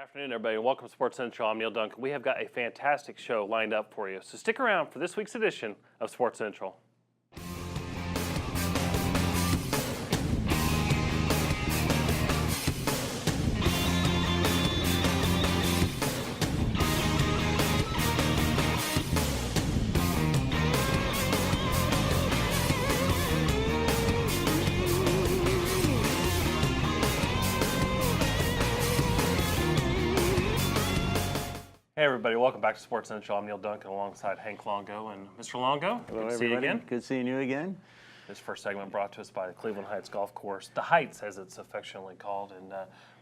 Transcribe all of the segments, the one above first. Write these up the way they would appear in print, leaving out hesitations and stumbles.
Afternoon, everybody, and welcome to Sports Central. I'm Neal Duncan. We have got a fantastic show lined up for you, so stick around for this week's edition of Sports Central. Hey everybody, welcome back to Sports Central. I'm Neal Duncan alongside Hank Longo and Mr. Longo. Hello, good to everybody. see you again. Good seeing you again. This first segment brought to us by the Cleveland Heights Golf Course, the Heights as it's affectionately called, and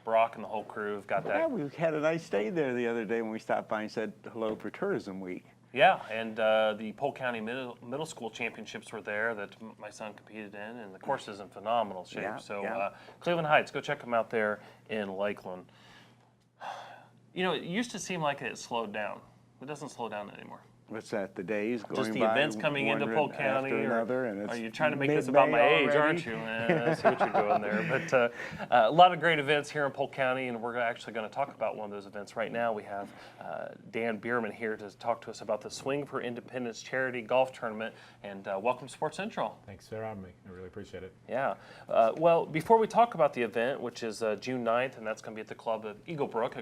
Brock and the whole crew have got that. Yeah, we had a nice day there the other day when we stopped by and said hello for Tourism Week. Yeah, and the Polk County Middle School Championships were there that my son competed in, and the course is in phenomenal shape. Yeah. Cleveland Heights, go check them out there in Lakeland. You know, it used to seem like it slowed down. It doesn't slow down anymore. What's that? The days going by? Just the events coming into Polk County, and are you trying to make this about my age, aren't you? I see what you're doing there. But a lot of great events here in Polk County, and we're actually going to talk about one of those events right now. We have Dan Berman here to talk to us about the Swing for Independence Charity Golf Tournament. And welcome to Sports Central. Thanks for having me. I really appreciate it. Yeah. Well, before we talk about the event, which is June 9th, and that's going to be at the club at Eagle Brook,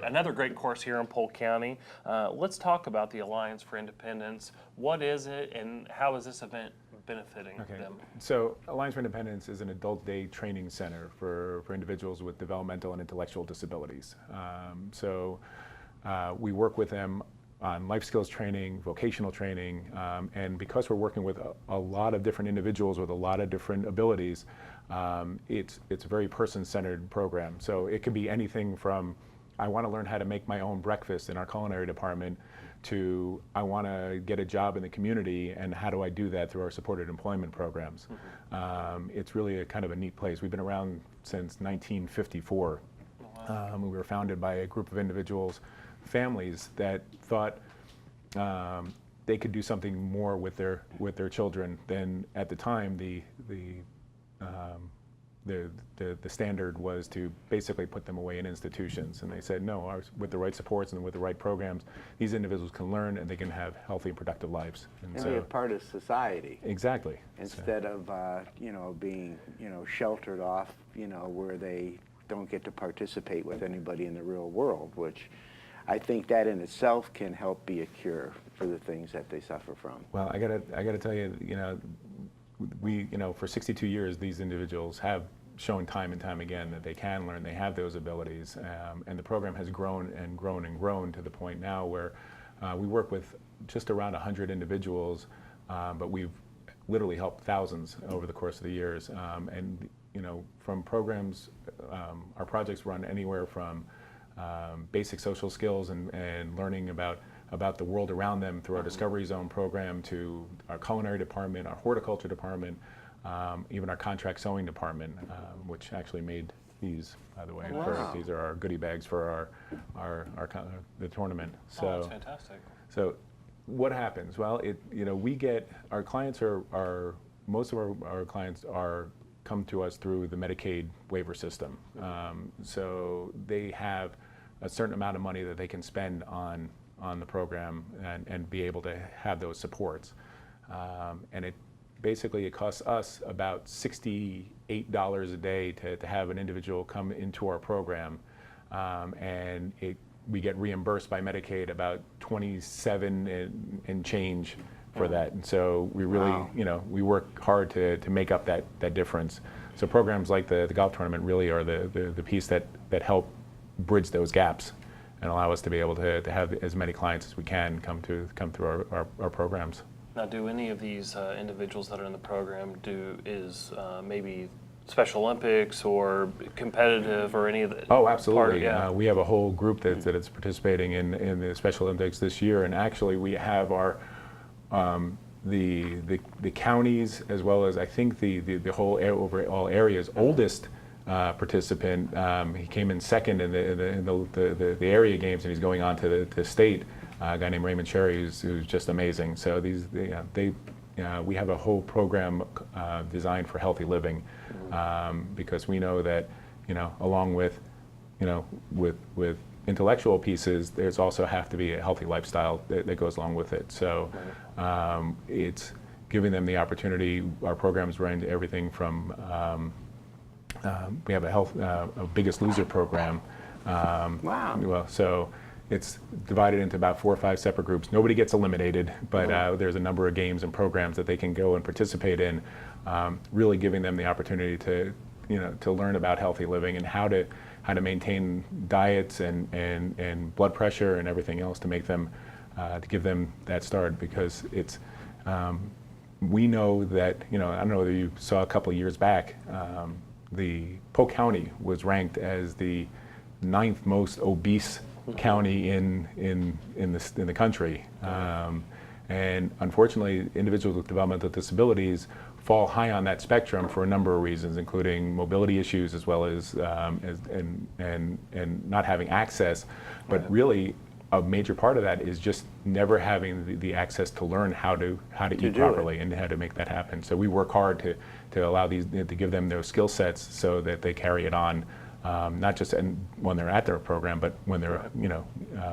another great course here in Polk County. Let's talk about the Alliance for Independence. What is it, and how is this event benefiting them? So Alliance for Independence is an adult day training center for individuals with developmental and intellectual disabilities. We work with them on life skills training, vocational training, and because we're working with a lot of different individuals with a lot of different abilities, it's a very person-centered program. So it could be anything from, I want to learn how to make my own breakfast in our culinary department, to I want to get a job in the community, and how do I do that through our supported employment programs. It's really a kind of a neat place. We've been around since 1954. Wow. We were founded by a group of individuals, families that thought they could do something more with their children than at the time the standard was to basically put them away in institutions. And they said, no, with the right supports and with the right programs, these individuals can learn and they can have healthy and productive lives. And be a part of society. Exactly. Instead of, being, sheltered off, where they don't get to participate with anybody in the real world, which I think that in itself can help be a cure for the things that they suffer from. Well, I gotta tell you, we, for 62 years, these individuals have shown time and time again that they can learn, they have those abilities, and the program has grown and grown and grown to the point now where we work with just around 100 individuals, but we've literally helped thousands over the course of the years. And from programs, our projects run anywhere from basic social skills and learning about the world around them through our Discovery Zone program, to our culinary department, our horticulture department, even our contract sewing department, which actually made these, by the way. Wow. These are our goodie bags for the tournament. So, that's fantastic. So what happens? Well, we get, our clients most of our clients come to us through the Medicaid waiver system. So they have a certain amount of money that they can spend on the program and be able to have those supports. And it costs us about $68 a day to have an individual come into our program. And we get reimbursed by Medicaid about $27 and change for that. And so we really, we work hard to make up that difference. So programs like the golf tournament really are the piece that help bridge those gaps and allow us to be able to have as many clients as we can come through our programs. Now, do any of these individuals that are in the program maybe Special Olympics or competitive or any of the? Oh, absolutely. We have a whole group that is participating in the Special Olympics this year, and actually we have our the counties, as well as I think the whole overall area's oldest participant. He came in second in the area games, and he's going on to the state. A guy named Raymond Cherry, who's just amazing. So we have a whole program designed for healthy living, because we know that along with intellectual pieces, there's also have to be a healthy lifestyle that goes along with it. So it's giving them the opportunity. Our programs range everything from we have a Biggest Loser program. Wow. Well, so it's divided into about 4 or 5 separate groups. Nobody gets eliminated, but there's a number of games and programs that they can go and participate in, really giving them the opportunity to, to learn about healthy living and how to maintain diets and blood pressure and everything else to make them, to give them that start, because it's, we know that, I don't know whether you saw a couple of years back, the Polk County was ranked as the 9th most obese county in the country, and unfortunately, individuals with developmental disabilities fall high on that spectrum for a number of reasons, including mobility issues as well as and not having access. But really, a major part of that is just never having the access to learn how to eat properly and how to make that happen. So we work hard to allow to give them those skill sets so that they carry it on. Not just when they're at their program, but when they're,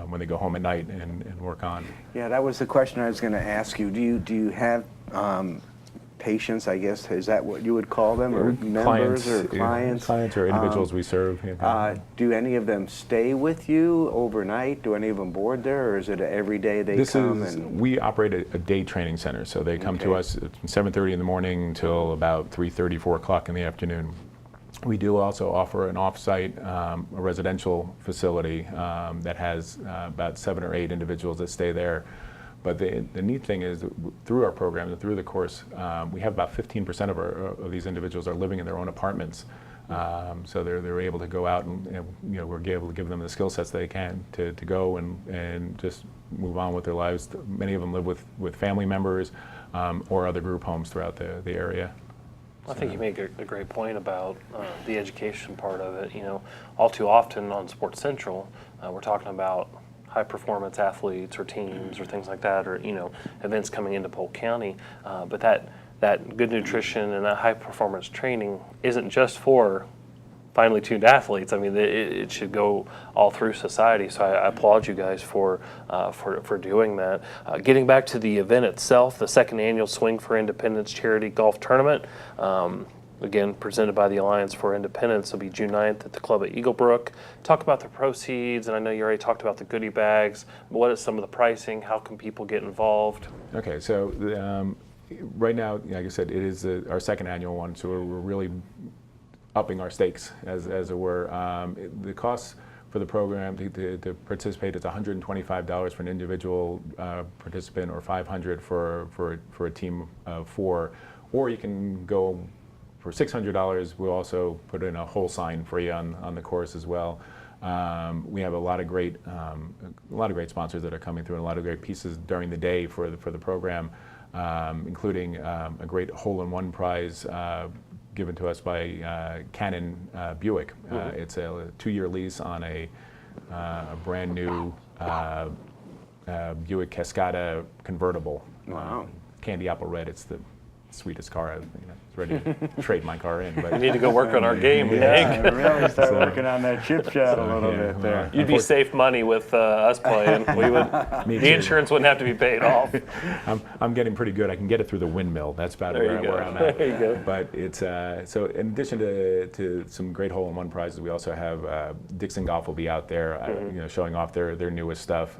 when they go home at night and work on. Yeah, that was the question I was going to ask you. Do you have patients, I guess, is that what you would call them, or members or clients? Clients or individuals we serve. Do any of them stay with you overnight? Do any of them board there, or is it every day they come? We operate a day training center, so they come to us at 7:30 in the morning until about 3:30, 4 o'clock in the afternoon. We do also offer an off-site, a residential facility that has about 7 or 8 individuals that stay there. But the neat thing is, through our program and through the course, we have about 15% of these individuals are living in their own apartments. So they're able to go out and we're able to give them the skill sets they can to go and just move on with their lives. Many of them live with family members or other group homes throughout the area. I think you make a great point about the education part of it. All too often on Sports Central, we're talking about high performance athletes or teams or things like that, or events coming into Polk County. But that good nutrition and that high performance training isn't just for finely tuned athletes. I mean, it should go all through society. So I applaud you guys for doing that. Getting back to the event itself, the second annual Swing for Independence charity golf tournament. Again, presented by the Alliance for Independence. It'll be June 9th at the club at Eaglebrook. Talk about the proceeds, and I know you already talked about the goodie bags. What is some of the pricing? How can people get involved? Okay, so right now, like I said, it is our second annual one, so we're really upping our stakes, as it were. The cost for the program to participate is $125 for an individual participant, or $500 for a team of 4. Or you can go for $600. We'll also put in a whole sign free on the course as well. We have a lot of great sponsors that are coming through, and a lot of great pieces during the day for the program, including a great hole-in-one prize given to us by Cannon Buick. It's a 2-year lease on a brand new Buick Cascada convertible. Wow. Candy apple red. It's the sweetest car. I was ready to trade my car in. But we need to go work on our game, Hank. Really start working on that chip shot a little bit there. You'd be safe money with us playing. The insurance wouldn't have to be paid off. I'm getting pretty good. I can get it through the windmill. That's about where I'm at. There you go. But it's so in addition to some great hole-in-one prizes, we also have Dixon Golf will be out there, showing off their newest stuff,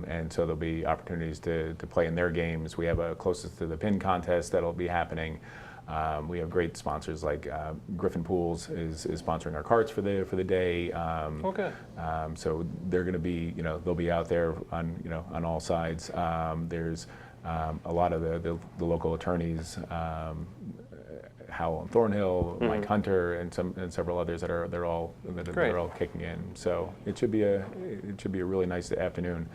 and so there'll be opportunities to play in their games. We have a closest to the pin contest that'll be happening. We have great sponsors like Griffin Pools is sponsoring our carts for the day. So they're going to be, they'll be out there on all sides. There's a lot of the local attorneys, Howell and Thornhill, Mike Hunter, and several others that are all kicking in. So it should be a really nice afternoon.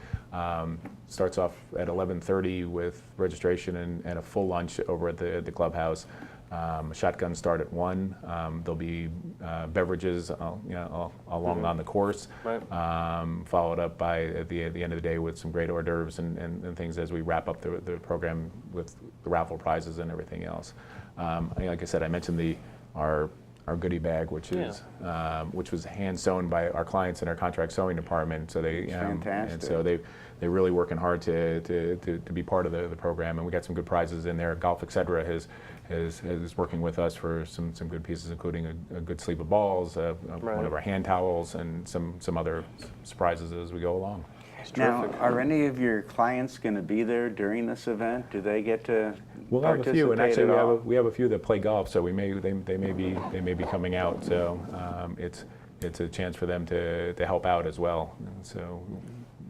Starts off at 11:30 with registration and a full lunch over at the clubhouse. Shotgun start at 1. There'll be beverages along on the course, followed up by at the end of the day with some great hors d'oeuvres and things as we wrap up the program with the raffle prizes and everything else. Like I said, I mentioned our goodie bag, which is which was hand sewn by our clients in our contract sewing department. So they fantastic. and so they're really working hard to be part of the program, and we got some good prizes in there. Golf Etc. is working with us for some good pieces, including a good sleeve of balls, one of our hand towels, and some other surprises as we go along. Now, are any of your clients going to be there during this event? Do they get to We'll have a few, and participate actually at all? we have a few that play golf, so they may be coming out. So it's a chance for them to help out as well. And so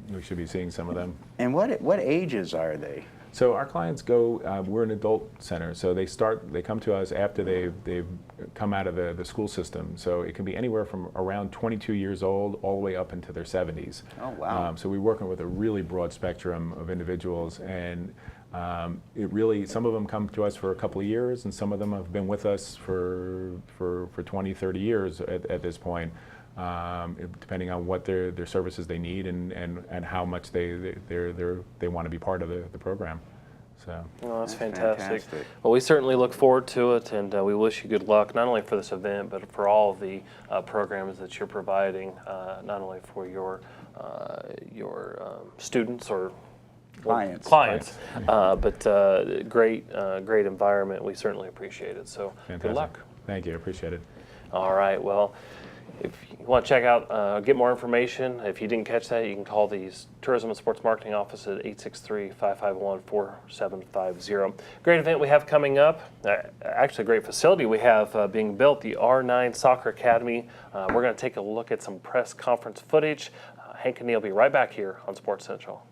we should be seeing some of them. And what ages are they? So our clients go. We're an adult center, so they come to us after they've come out of the school system. So it can be anywhere from around 22 years old all the way up into their 70s. Oh wow! So we're working with a really broad spectrum of individuals, and it really, some of them come to us for a couple of years, and some of them have been with us for 20, 30 years at this point. Depending on what their services they need and how much they want to be part of the program. So. Well, that's fantastic. Well, we certainly look forward to it, and we wish you good luck, not only for this event, but for all of the programs that you're providing, not only for your students or Clients. But great environment. We certainly appreciate it. So Fantastic. Good luck. Thank you. I appreciate it. All right. Well, if you want to check out, get more information, if you didn't catch that, you can call the Tourism and Sports Marketing Office at 863-551-4750. Great event we have coming up. Actually, a great facility we have being built, the R9 Soccer Academy. We're going to take a look at some press conference footage. Hank and Neal will be right back here on Sports Central.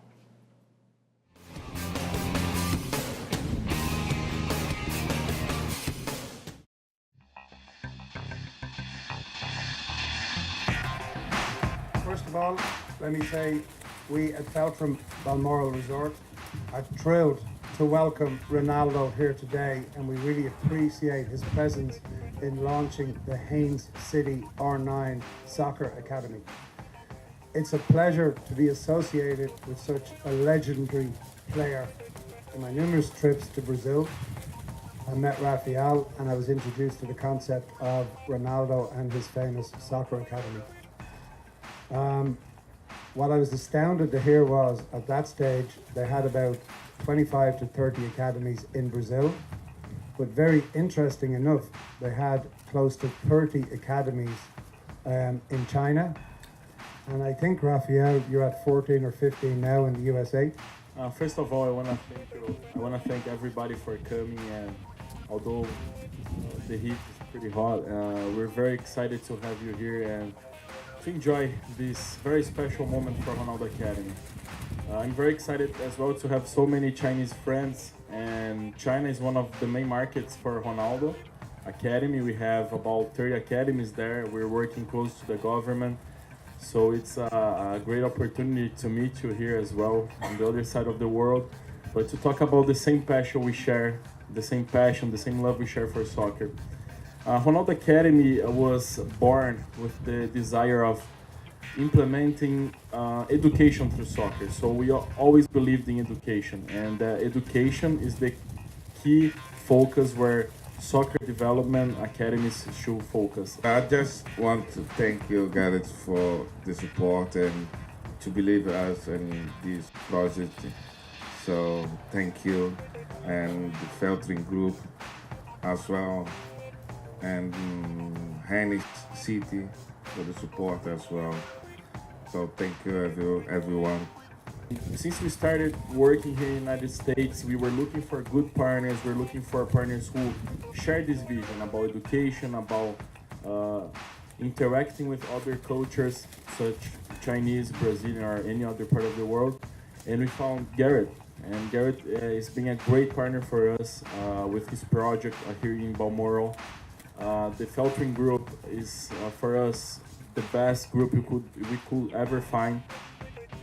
First of all, let me say we at Feltram Balmoral Resort are thrilled to welcome Ronaldo here today, and we really appreciate his presence in launching the Haynes City R9 Soccer Academy. It's a pleasure to be associated with such a legendary player. In my numerous trips to Brazil, I met Rafael and I was introduced to the concept of Ronaldo and his famous soccer academy. What I was astounded to hear was, at that stage, they had about 25 to 30 academies in Brazil, but very interesting enough, they had close to 30 academies in China. And I think, Rafael, you're at 14 or 15 now in the USA. First of all, I want to thank everybody for coming, and although the heat is pretty hot, we're very excited to have you here and to enjoy this very special moment for Ronaldo Academy. I'm very excited as well to have so many Chinese friends, and China is one of the main markets for Ronaldo Academy. We have about 30 academies there. We're working close to the government, so it's a great opportunity to meet you here as well on the other side of the world, but to talk about the same passion we share, the same love we share for soccer. Ronaldo Academy was born with the desire of implementing education through soccer. So we always believed in education, and education is the key focus where soccer development academies should focus. I just want to thank you guys for the support and to believe us in this project. So thank you, and the Feltram Group as well, and Haynes City for the support as well. So thank you everyone. Since we started working here in the United States, we were looking for good partners. We're looking for partners who share this vision about education, about interacting with other cultures, such Chinese, Brazilian, or any other part of the world. And we found Garrett. And Garrett is being a great partner for us with his project here in Balmoral. The Feltram Group is, for us, the best group we could ever find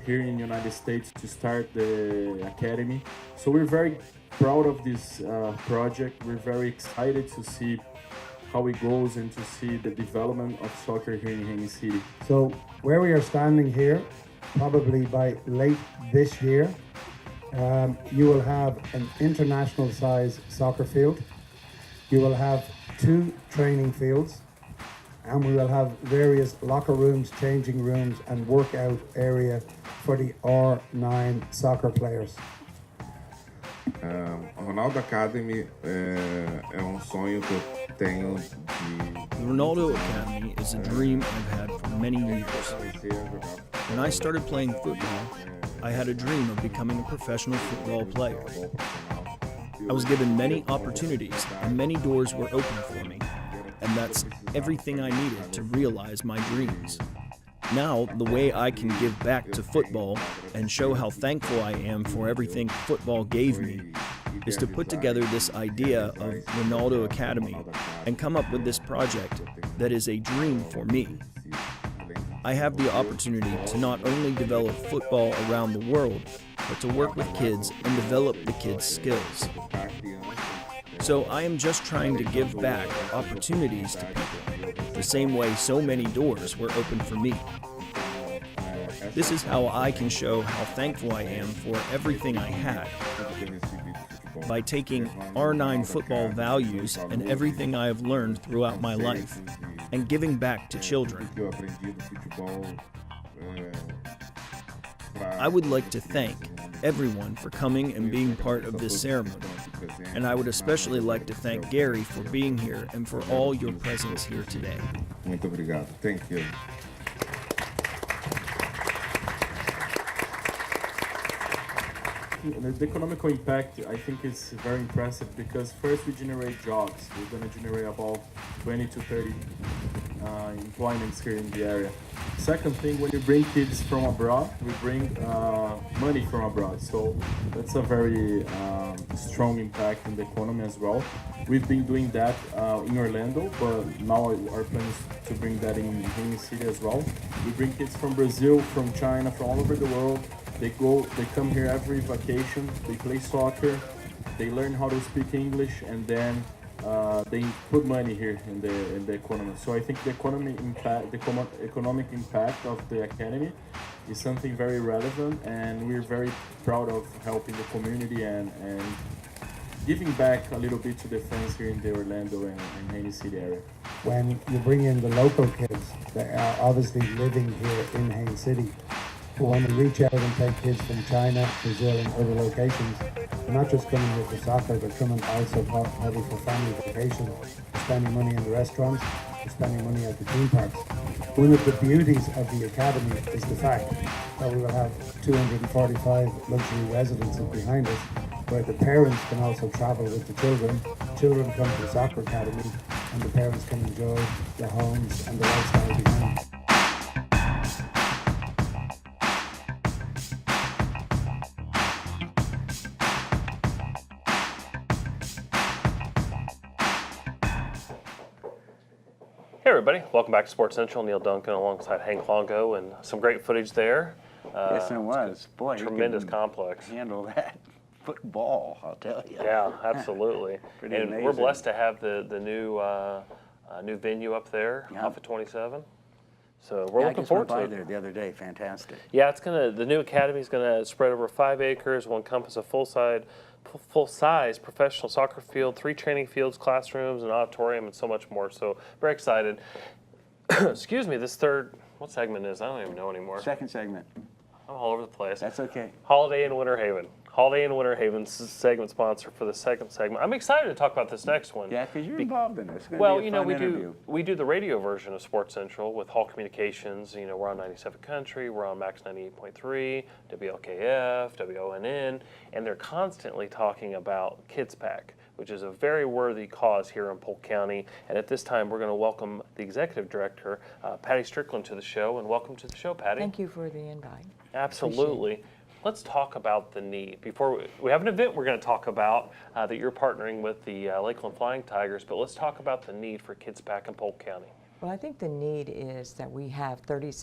here in the United States to start the academy. So we're very proud of this project. We're very excited to see how it goes and to see the development of soccer here in Haynes City. So where we are standing here, probably by late this year, you will have an international size soccer field. You will have 2 training fields. and we will have various locker rooms, changing rooms, and workout area for the R9 soccer players. Ronaldo Academy é sonho que eu tenho de The Ronaldo Academy is a dream I've had for many years. When I started playing football, I had a dream of becoming a professional football player. I was given many opportunities and many doors were open for me, and that's everything I needed to realize my dreams. Now, the way I can give back to football and show how thankful I am for everything football gave me is to put together this idea of Ronaldo Academy and come up with this project that is a dream for me. I have the opportunity to not only develop football around the world, but to work with kids and develop the kids' skills. So I am just trying to give back opportunities to people, the same way so many doors were opened for me. This is how I can show how thankful I am for everything I had, by taking R9 football values and everything I have learned throughout my life and giving back to children. I would like to thank everyone for coming and being part of this ceremony, and I would especially like to thank Gary for being here and for all your presence here today. Muito obrigado. Thank you. The economical impact, I think, is very impressive because first we generate jobs. We're going to generate about 20 to 30 employments here in the area. Second thing, when you bring kids from abroad, we bring money from abroad. So that's a very strong impact in the economy as well. We've been doing that in Orlando, but now our plan is to bring that in Haines City as well. We bring kids from Brazil, from China, from all over the world. They come here every vacation, they play soccer, they learn how to speak English, and then they put money here in the economy. So I think the economic impact of the academy is something very relevant, and we're very proud of helping the community and giving back a little bit to the fans here in the Orlando and Haines City area. When you bring in the local kids, they are obviously living here in Haines City. But when we reach out and take kids from China, Brazil, and other locations, they're not just coming here for soccer, they're coming also probably for family vacation, they're spending money in the restaurants, they're spending money at the theme parks. One of the beauties of the academy is the fact that we will have 245 luxury residences behind us, where the parents can also travel with the children. Children come to the soccer academy, and the parents can enjoy the homes and the lifestyle behind. Hey everybody, welcome back to Sports Central. Neal Duncan alongside Hank Longo, and some great footage there. Yes, it was. Boy, you Tremendous can complex. handle that football, I'll tell you. Yeah, absolutely. Pretty and we're amazing. blessed to have the new venue up there Yeah. off of 27. So we're Yeah, I looking just went forward to by it. there the other day. Fantastic. Yeah, the new academy is gonna spread over 5 acres, will encompass a full-size professional soccer field, 3 training fields, classrooms, an auditorium, and so much more. So very excited. Excuse me, this third, what segment is? I don't even know anymore. Second segment. I'm all over the place. That's okay. Holiday in Winter Haven. Holiday in Winter Haven's segment sponsor for the second segment. I'm excited to talk about this next one. Yeah, because you're involved in this. It's gonna Well, be a you know, fun interview. we do the radio version of Sports Central with Hall Communications. You know, we're on 97 Country, we're on Max 98.3, WLKF, WONN, and they're constantly talking about Kids Pack, which is a very worthy cause here in Polk County. And at this time, we're going to welcome the executive director, Patty Strickland, to the show. And welcome to the show, Patty. Thank you for the invite. Absolutely. Let's talk about the need. Before we have an event we're going to talk about that you're partnering with the Lakeland Flying Tigers, but let's talk about the need for Kids Pack in Polk County. Well, I think the need is that we have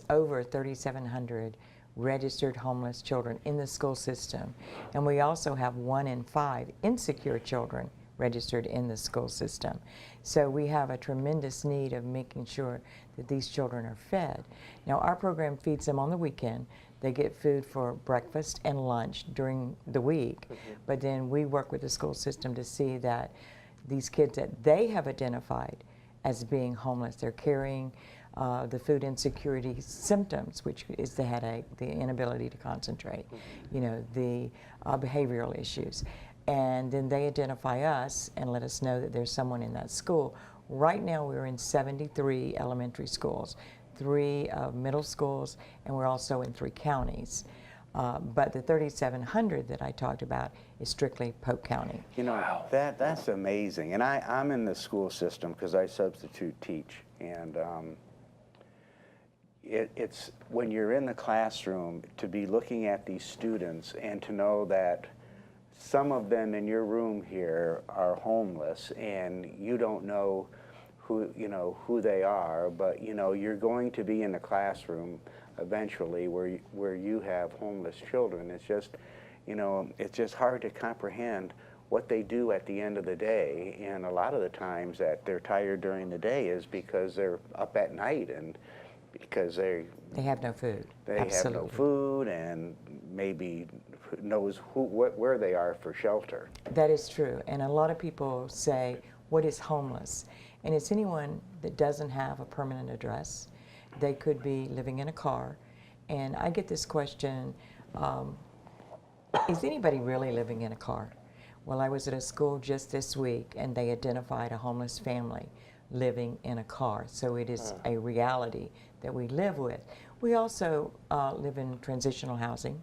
over 3,700 registered homeless children in the school system, and we also have 1 in 5 insecure children registered in the school system. So we have a tremendous need of making sure that these children are fed. Now, our program feeds them on the weekend. They get food for breakfast and lunch during the week, but then we work with the school system to see that these kids that they have identified as being homeless. They're carrying the food insecurity symptoms, which is the headache, the inability to concentrate, you know, the behavioral issues. And then they identify us and let us know that there's someone in that school. Right now we're in 73 elementary schools, 3 middle schools, and we're also in 3 counties. But the 3,700 that I talked about is strictly Polk County. You know, Wow. that's amazing. And I'm in the school system because I substitute teach. And it's when you're in the classroom to be looking at these students and to know that some of them in your room here are homeless and you don't know who they are, but you're going to be in the classroom eventually where you have homeless children. It's just it's just hard to comprehend what they do at the end of the day, and a lot of the times that they're tired during the day is because they're up at night and because they have no food. They Absolutely. have no food and maybe knows where they are for shelter. That is true. And a lot of people say, what is homeless? And it's anyone that doesn't have a permanent address. They could be living in a car. And I get this question, is anybody really living in a car? Well, I was at a school just this week and they identified a homeless family living in a car. So it is a reality that we live with. We also live in transitional housing.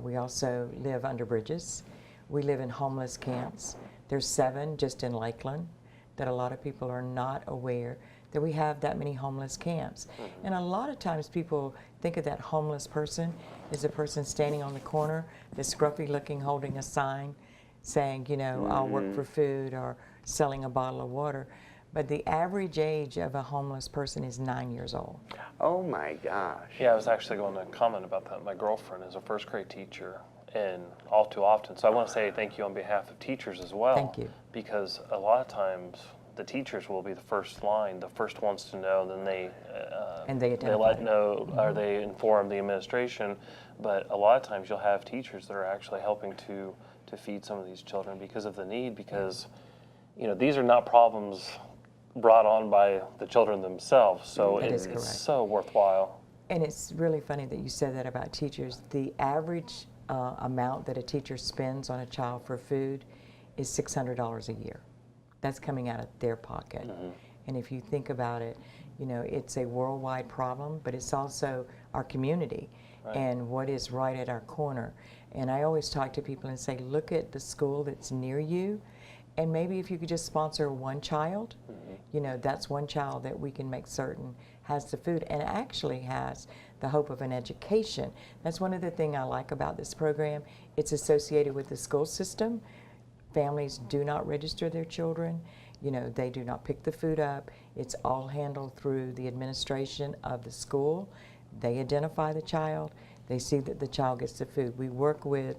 We also live under bridges. We live in homeless camps. There's 7 just in Lakeland that a lot of people are not aware that we have that many homeless camps. And a lot of times people think of that homeless person as a person standing on the corner, this scruffy looking, holding a sign saying, I'll work for food or selling a bottle of water. But the average age of a homeless person is 9 years old. Oh my gosh. Yeah, I was actually going to comment about that. My girlfriend is a first grade teacher, and all too often, so I want to say thank you on behalf of teachers as well. Thank you. Because a lot of times the teachers will be the first line, the first ones to know, then they let know, or they inform the administration. But a lot of times you'll have teachers that are actually helping to feed some of these children because of the need, because these are not problems brought on by the children themselves, so it's so worthwhile. And it's really funny that you said that about teachers. The average amount that a teacher spends on a child for food is $600 a year. That's coming out of their pocket. And if you think about it, it's a worldwide problem, but it's also our community and what is right at our corner. And I always talk to people and say, look at the school that's near you, and maybe if you could just sponsor one child, that's one child that we can make certain has the food and actually has the hope of an education. That's one of the things I like about this program. It's associated with the school system. Families do not register their children. They do not pick the food up. It's all handled through the administration of the school. They identify the child. They see that the child gets the food. We work with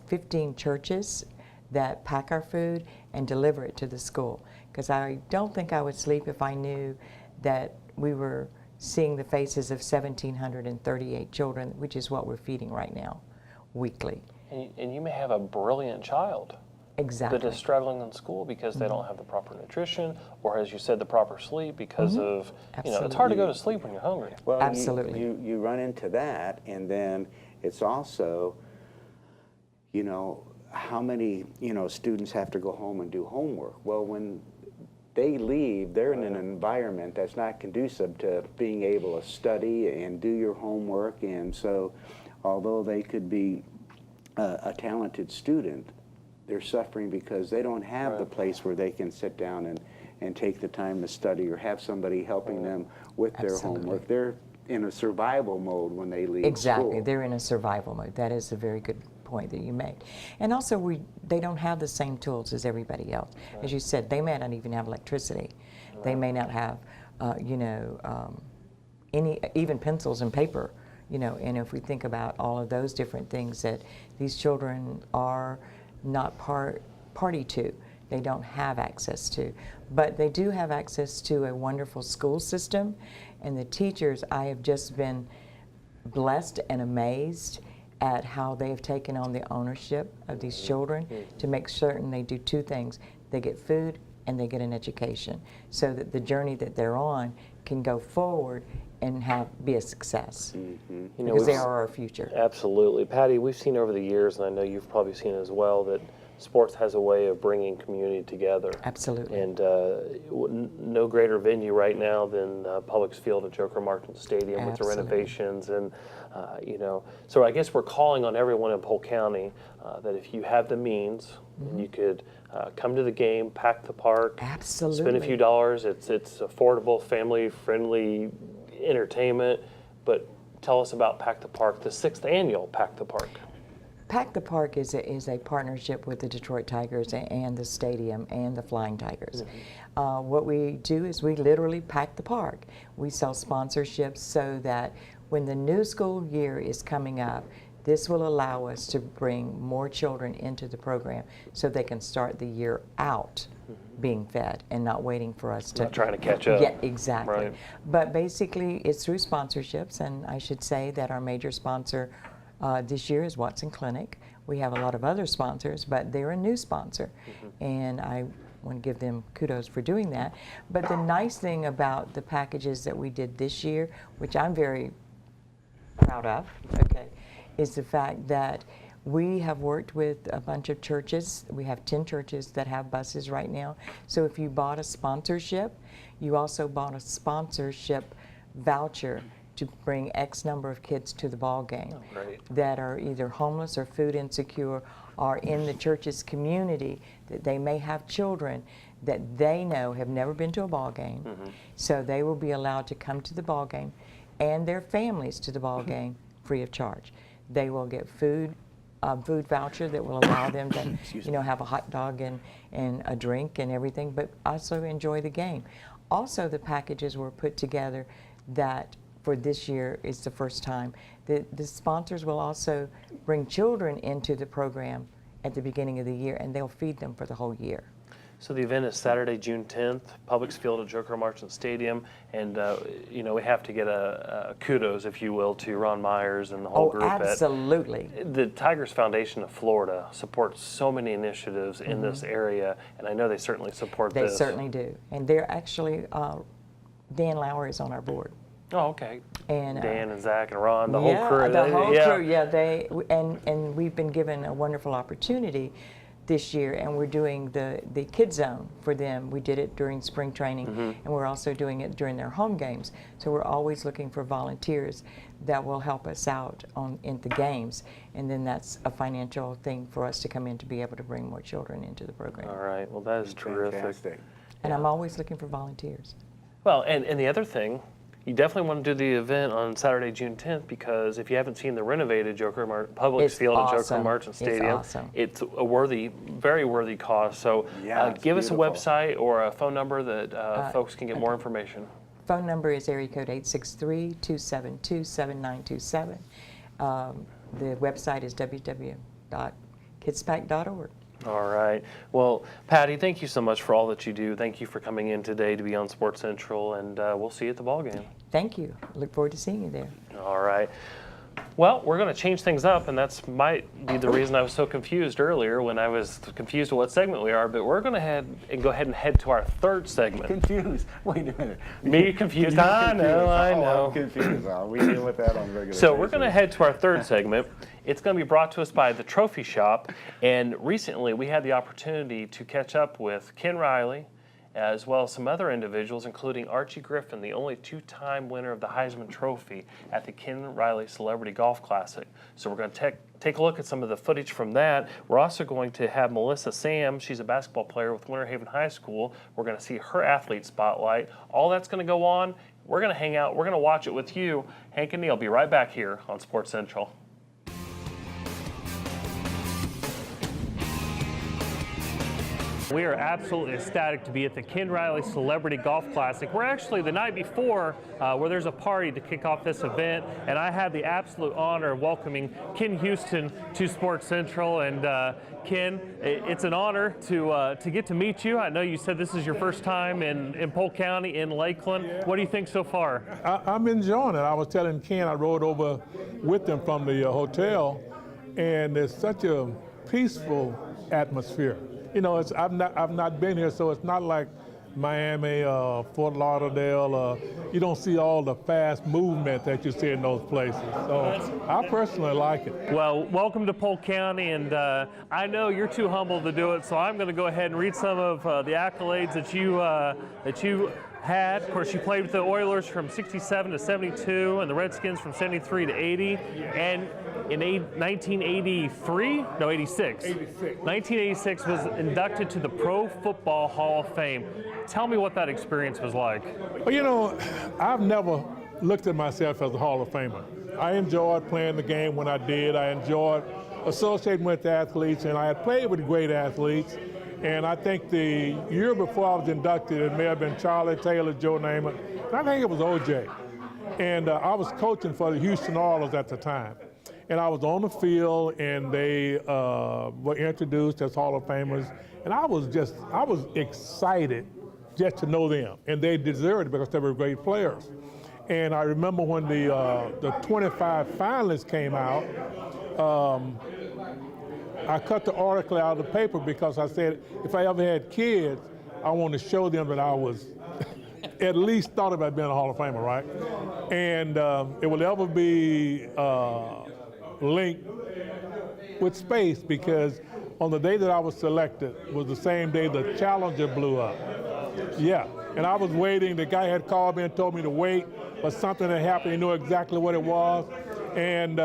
15 churches that pack our food and deliver it to the school. Because I don't think I would sleep if I knew that we were seeing the faces of 1,738 children, which is what we're feeding right now, weekly. And you may have a brilliant child Exactly. that is struggling in school because they don't have the proper nutrition, or as you said, the proper sleep because of, it's hard to go to sleep when you're hungry. Well, Absolutely. You run into that, and then it's also, how many, students have to go home and do homework. Well, when they leave, they're in an environment that's not conducive to being able to study and do your homework, and so although they could be a talented student, they're suffering because they don't have the place where they can sit down and take the time to study or have somebody helping them with their homework. They're in a survival mode when they leave Exactly. school. They're in a survival mode. That is a very good point that you made. And also, they don't have the same tools as everybody else. As you said, they may not even have electricity. They may not have, even pencils and paper. And if we think about all of those different things that these children are not party to, they don't have access to. But they do have access to a wonderful school system, and the teachers, I have just been blessed and amazed at how they have taken on the ownership of these children to make certain they do 2 things. They get food and they get an education so that the journey that they're on can go forward and be a success. Because they are our future. Absolutely. Patty, we've seen over the years, and I know you've probably seen as well, that sports has a way of bringing community together. Absolutely. And no greater venue right now than Publix Field at Joker Martin Stadium with the renovations. And, so I guess we're calling on everyone in Polk County that if you have the means, you could come to the game, pack the park, Absolutely. spend a few dollars. It's affordable, family-friendly entertainment. But tell us about Pack the Park, the 6th annual Pack the Park. Pack the Park is a partnership with the Detroit Tigers and the stadium and the Flying Tigers. What we do is we literally pack the park. We sell sponsorships so that when the new school year is coming up, this will allow us to bring more children into the program so they can start the year out being fed and not waiting for us to... Not trying to catch up. Yeah, exactly. Right. But basically, it's through sponsorships, and I should say that our major sponsor this year is Watson Clinic. We have a lot of other sponsors, but they're a new sponsor, and I want to give them kudos for doing that. But the nice thing about the packages that we did this year, which I'm very proud of, is the fact that we have worked with a bunch of churches. We have 10 churches that have buses right now. So if you bought a sponsorship, you also bought a sponsorship voucher to bring X number of kids to the ball game that are either homeless or food insecure or in the church's community, that they may have children that they know have never been to a ball game. So they will be allowed to come to the ball game and their families to the ball game free of charge. They will get food voucher that will allow them to have a hot dog and a drink and everything, but also enjoy the game. Also, the packages were put together that for this year is the first time. The sponsors will also bring children into the program at the beginning of the year, and they'll feed them for the whole year. So the event is Saturday, June 10th, Publix Field at Joker Marchant Stadium, and we have to get a kudos, if you will, to Ron Myers and the whole group. Absolutely. The Tigers Foundation of Florida supports so many initiatives in this area, and I know they certainly support this. They certainly do, and they're actually, Dan Lauer is on our board. Oh, okay. And Dan and Zach and Ron, the whole crew. Crew, and we've been given a wonderful opportunity this year, and we're doing the Kid Zone for them. We did it during spring training, and we're also doing it during their home games. So we're always looking for volunteers that will help us out in the games, and then that's a financial thing for us to come in to be able to bring more children into the program. All right, well that is terrific. Fantastic. And I'm always looking for volunteers. Well, and the other thing, you definitely want to do the event on Saturday, June 10th, because if you haven't seen the renovated Publix Field at Joker Marchant Stadium, it's a very worthy cause. So give us a website or a phone number that folks can get more information. Phone number is area code 863-272-7927. The website is www.kidspack.org. All right. Well, Patty, thank you so much for all that you do. Thank you for coming in today to be on Sports Central, and we'll see you at the ball game. Thank you. Look forward to seeing you there. All right. Well, we're going to change things up, and that's might be the reason I was so confused earlier when I was confused with what segment we are, but we're going to go ahead and head to our third segment. Confused? Wait a minute. Me confused? I know. I'm confused. We deal with that on regular So we're going to head to our third segment. It's going to be brought to us by the Trophy Shop, and recently we had the opportunity to catch up with Ken Riley, as well as some other individuals, including Archie Griffin, the only two-time winner of the Heisman Trophy at the Ken Riley Celebrity Golf Classic. So we're going to take a look at some of the footage from that. We're also going to have Melissa Sam. She's a basketball player with Winter Haven High School. We're going to see her athlete spotlight. All that's going to go on. We're going to hang out. We're going to watch it with you. Hank and Neal will be right back here on Sports Central. We are absolutely ecstatic to be at the Ken Riley Celebrity Golf Classic. We're actually the night before where there's a party to kick off this event, and I had the absolute honor of welcoming Ken Houston to Sports Central. And Ken, it's an honor to get to meet you. I know you said this is your first time in Polk County, in Lakeland. What do you think so far? I'm enjoying it. I was telling Ken, I rode over with him from the hotel, and there's such a peaceful atmosphere. you know, I've not been here, so it's not like Miami, Fort Lauderdale. You don't see all the fast movement that you see in those places. So I personally like it. Well, welcome to Polk County, and I know you're too humble to do it, so I'm going to go ahead and read some of the accolades that you had. Of course, you played with the Oilers from 67 to 72, and the Redskins from 73 to 80, and in 1986 was inducted to the Pro Football Hall of Fame. Tell me what that experience was like. Well, you know, I've never looked at myself as a Hall of Famer. I enjoyed playing the game when I did. I enjoyed associating with athletes, and I had played with great athletes. And I think the year before I was inducted, it may have been Charlie Taylor, Joe Namath, and I think it was O.J. And I was coaching for the Houston Oilers at the time. And I was on the field, and they were introduced as Hall of Famers. And I was excited just to know them. And they deserved it because they were great players. And I remember when the 25 finalists came out, I cut the article out of the paper because I said, if I ever had kids, I want to show them that I was at least thought about being a Hall of Famer, right? And it will ever be linked with space because on the day that I was selected was the same day the Challenger blew up. Yeah, and I was waiting. The guy had called me and told me to wait, but something had happened. He knew exactly what it was. And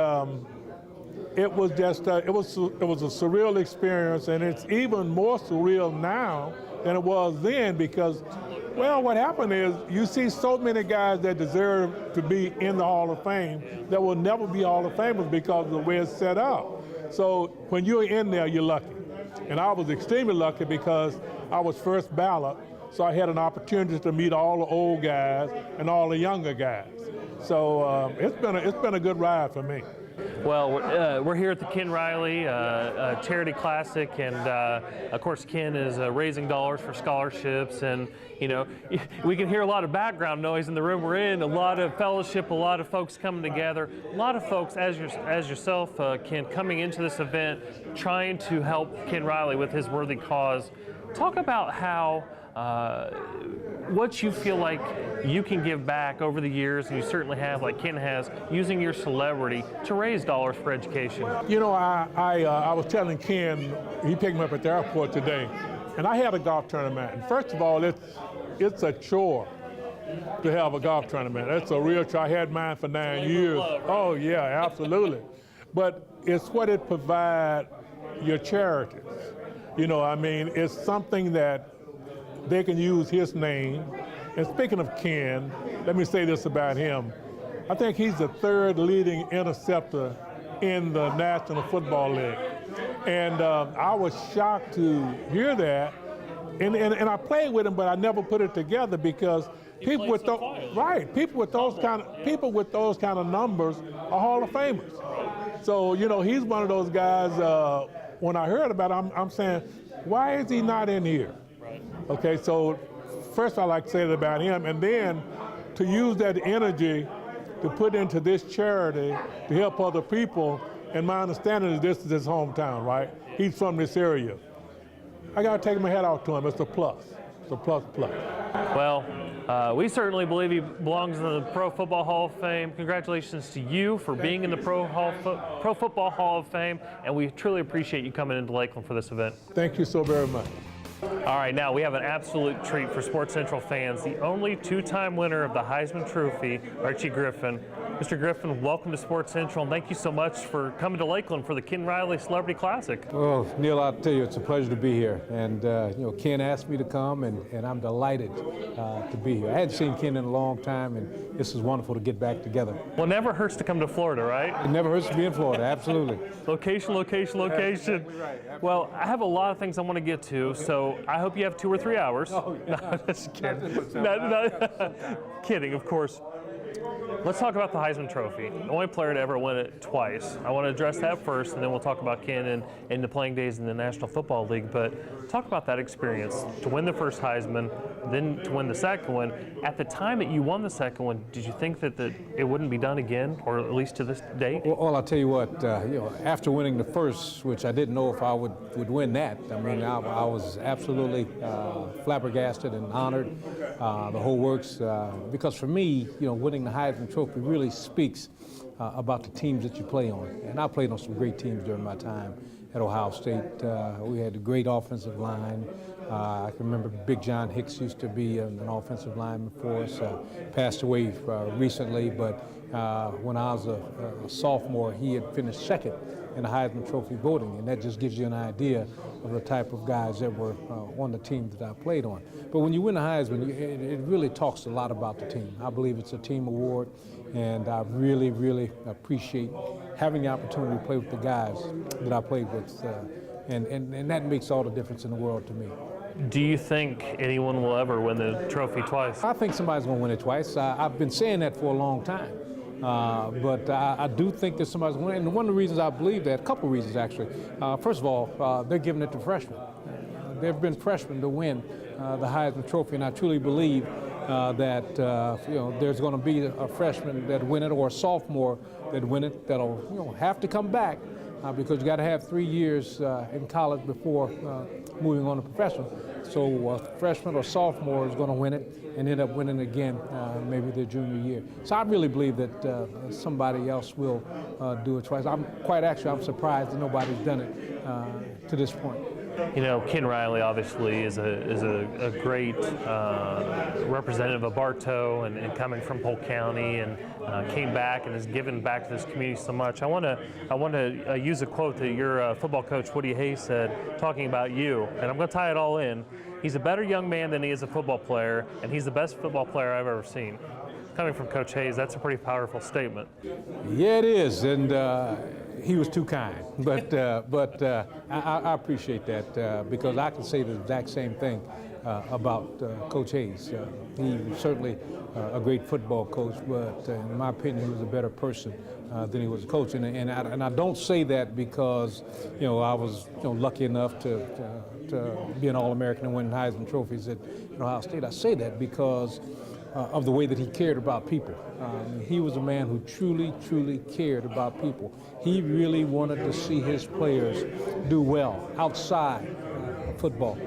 it was just, it was a surreal experience, and it's even more surreal now than it was then because, well, what happened is you see so many guys that deserve to be in the Hall of Fame that will never be Hall of Famers because of the way it's set up. So when you're in there, you're lucky. And I was extremely lucky because I was first ballot, so I had an opportunity to meet all the old guys and all the younger guys. So it's been a good ride for me. Well, we're here at the Ken Riley Charity Classic, and of course Ken is raising dollars for scholarships, and you know, we can hear a lot of background noise in the room we're in, a lot of fellowship, a lot of folks coming together, a lot of folks as yourself, Ken, coming into this event, trying to help Ken Riley with his worthy cause. Talk about how what you feel like you can give back over the years, and you certainly have, like Ken has, using your celebrity to raise dollars for education. You know, I was telling Ken, he picked me up at the airport today, and I had a golf tournament. And first of all, it's a chore to have a golf tournament. It's a real chore. I had mine for 9 years. Oh yeah, absolutely. But it's what it provides your charities. You know, I mean, it's something that they can use his name. And speaking of Ken, let me say this about him. I think he's the third leading interceptor in the National Football League. And I was shocked to hear that. And I played with him, but I never put it together because people with those kind of numbers are Hall of Famers. So, you know, he's one of those guys, when I heard about him, I'm saying, why is he not in here? Okay, so first I like to say that about him, and then to use that energy to put into this charity to help other people, and my understanding is this is his hometown, right? He's from this area. I gotta take my hat off to him, it's a plus. It's a plus. Well, we certainly believe he belongs in the Pro Football Hall of Fame. Congratulations to you for being in the Pro Football Hall of Fame, and we truly appreciate you coming into Lakeland for this event. Thank you so very much. All right, now we have an absolute treat for Sports Central fans. The only two-time winner of the Heisman Trophy, Archie Griffin. Mr. Griffin, welcome to Sports Central, and thank you so much for coming to Lakeland for the Ken Riley Celebrity Classic. Well, Neal, I'll tell you, it's a pleasure to be here. And, you know, Ken asked me to come, and I'm delighted to be here. I hadn't seen Ken in a long time, and this is wonderful to get back together. Well, it never hurts to come to Florida, right? It never hurts to be in Florida, absolutely. Location. Exactly right. Well, I have a lot of things I want to get to, so I hope you have 2 or 3 hours. Oh, yeah. No, just kidding. Kidding, of course. Let's talk about the Heisman Trophy. The only player to ever win it twice. I want to address that first, and then we'll talk about Ken and the playing days in the National Football League. But talk about that experience to win the first Heisman, then to win the second one. At the time that you won the second one, did you think that it wouldn't be done again, or at least to this date? Well, I'll tell you what. After winning the first, which I didn't know if I would win that. I mean, I was absolutely flabbergasted and honored, the whole works. Because for me, winning the Heisman Trophy really speaks about the teams that you play on. And I played on some great teams during my time at Ohio State. We had a great offensive line. I can remember Big John Hicks used to be an offensive lineman for us. Passed away recently, but when I was a sophomore, he had finished second in the Heisman Trophy voting, and that just gives you an idea of the type of guys that were on the team that I played on. But when you win the Heisman, it really talks a lot about the team. I believe it's a team award, and I really, really appreciate having the opportunity to play with the guys that I played with, and that makes all the difference in the world to me. Do you think anyone will ever win the trophy twice? I think somebody's going to win it twice. I've been saying that for a long time. But I do think that somebody's going to win. And one of the reasons I believe that, a couple reasons actually. First of all, they're giving it to freshmen. There have been freshmen to win the Heisman Trophy, and I truly believe that there's going to be a freshman that win it, or a sophomore that win it, that'll have to come back because you got to have 3 years in college before moving on to professional. So a freshman or sophomore is going to win it and end up winning again maybe their junior year. So I really believe that somebody else will do it twice. I'm surprised that nobody's done it to this point. Ken Riley obviously is a great representative of Bartow and coming from Polk County, and came back and has given back to this community so much. I want to use a quote that your football coach Woody Hayes said, talking about you, and I'm going to tie it all in. He's a better young man than he is a football player, and he's the best football player I've ever seen. Coming from Coach Hayes, that's a pretty powerful statement. Yeah, it is, and he was too kind. But I appreciate that because I can say the exact same thing about Coach Hayes. He was certainly a great football coach, but in my opinion, he was a better person than he was a coach. And I don't say that because I was lucky enough to be an All-American and win Heisman trophies at Ohio State. I say that because of the way that he cared about people. He was a man who truly, truly cared about people. He really wanted to see his players do well outside football.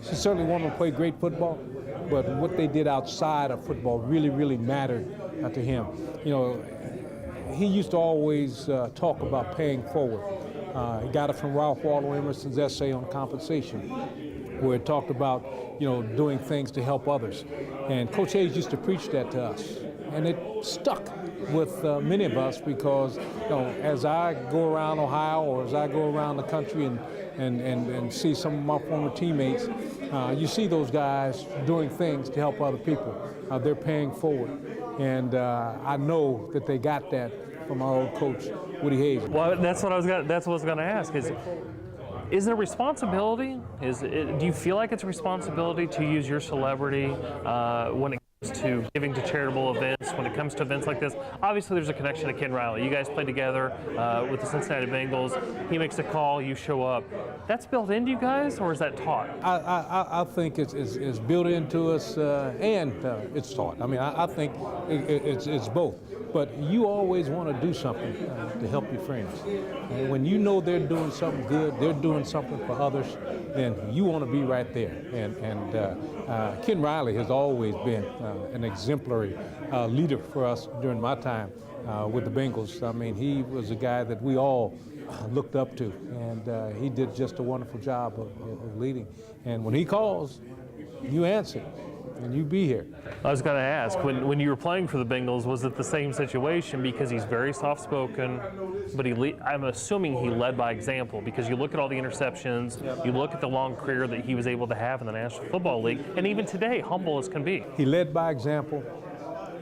He certainly wanted to play great football, but what they did outside of football really, really mattered to him. He used to always talk about paying forward. He got it from Ralph Waldo Emerson's essay on compensation, where it talked about, doing things to help others. And Coach Hayes used to preach that to us. And it stuck with many of us because, as I go around Ohio or as I go around the country and see some of my former teammates, you see those guys doing things to help other people. They're paying forward. And I know that they got that from our old coach, Woody Hayes. Well, that's what I was going to ask. Is it a responsibility? Do you feel like it's a responsibility to use your celebrity when it comes to giving to charitable events, when it comes to events like this? Obviously, there's a connection to Ken Riley. You guys played together with the Cincinnati Bengals. He makes a call, you show up. That's built into you guys, or is that taught? I think it's built into us and it's taught. I mean, I think it's both. But you always want to do something to help your friends. And when you know they're doing something good, they're doing something for others, then you want to be right there. And Ken Riley has always been an exemplary leader for us during my time with the Bengals. I mean, he was a guy that we all looked up to, and he did just a wonderful job of leading. And when he calls, you answer. And you be here. I was going to ask, when you were playing for the Bengals, was it the same situation? Because he's very soft-spoken, but I'm assuming he led by example, because you look at all the interceptions, you look at the long career that he was able to have in the National Football League, and even today, humble as can be. He led by example,